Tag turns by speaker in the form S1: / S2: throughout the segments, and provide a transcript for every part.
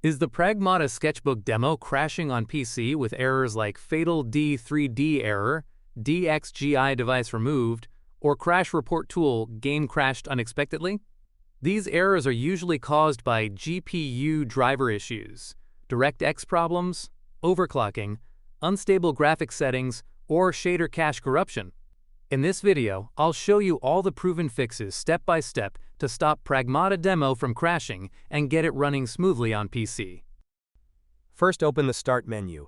S1: Is the PRAGMATA Sketchbook Demo crashing on PC with errors like Fatal D3D Error, DXGI Device Removed, or Crash Report Tool Game Crashed Unexpectedly? These errors are usually caused by GPU driver issues, DirectX problems, overclocking, unstable graphics settings, or shader cache corruption. In this video, I'll show you all the proven fixes step by step to stop PRAGMATA Demo from crashing and get it running smoothly on PC.
S2: First, open the Start menu.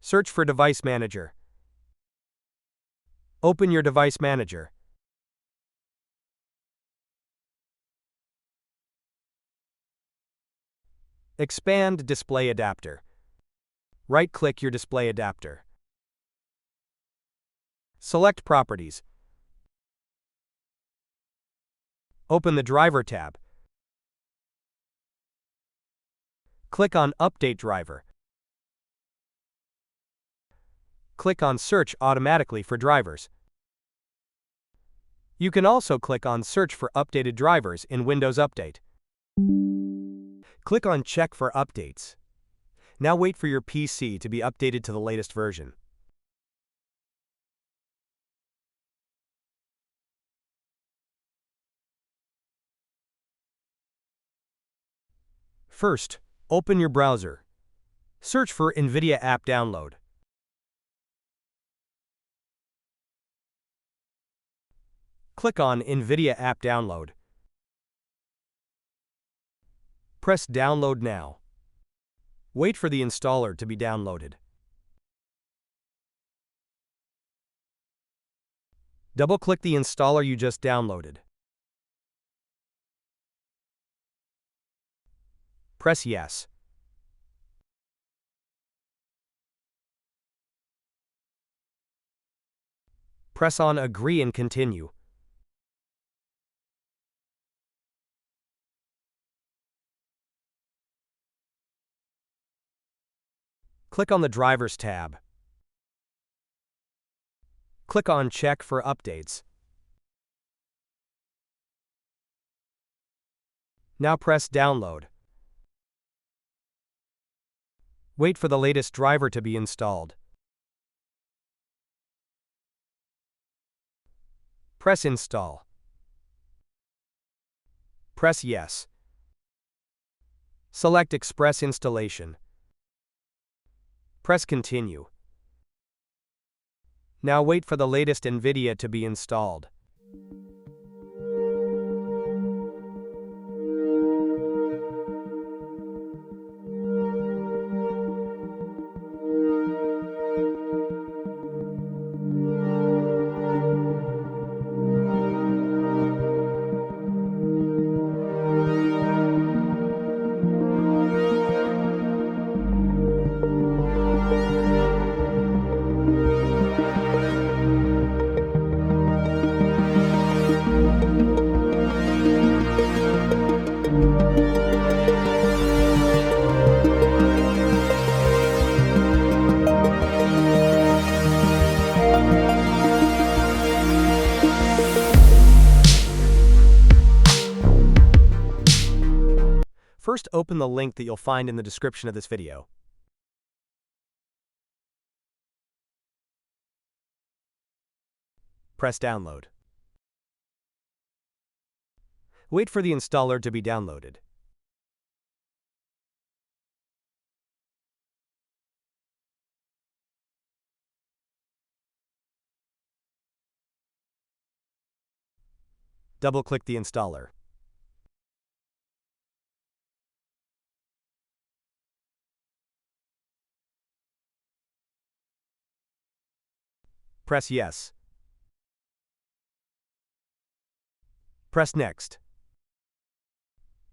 S2: Search for Device Manager. Open your Device Manager. Expand Display Adapter. Right-click your display adapter. Select Properties. Open the Driver tab. Click on Update Driver. Click on Search automatically for drivers. You can also click on Search for updated drivers in Windows Update. Click on Check for updates. Now wait for your PC to be updated to the latest version. First, open your browser. Search for NVIDIA App Download. Click on NVIDIA App Download. Press Download Now. Wait for the installer to be downloaded. Double-click the installer you just downloaded. Press Yes. Press on Agree and Continue. Click on the Drivers tab. Click on Check for updates. Now press Download. Wait for the latest driver to be installed. Press Install. Press Yes. Select Express Installation. Press Continue. Now wait for the latest NVIDIA to be installed. First, open the link that you'll find in the description of this video. Press Download. Wait for the installer to be downloaded. Double-click the installer. Press Yes. Press Next.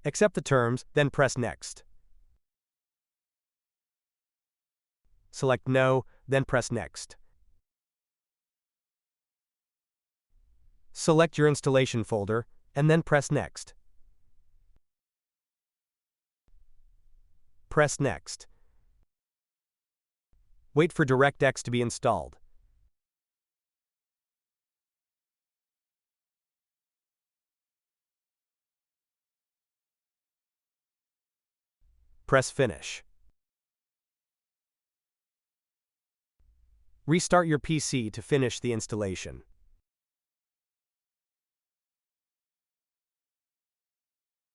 S2: Accept the terms, then press Next. Select No, then press Next. Select your installation folder, and then press Next. Press Next. Wait for DirectX to be installed. Press Finish. Restart your PC to finish the installation.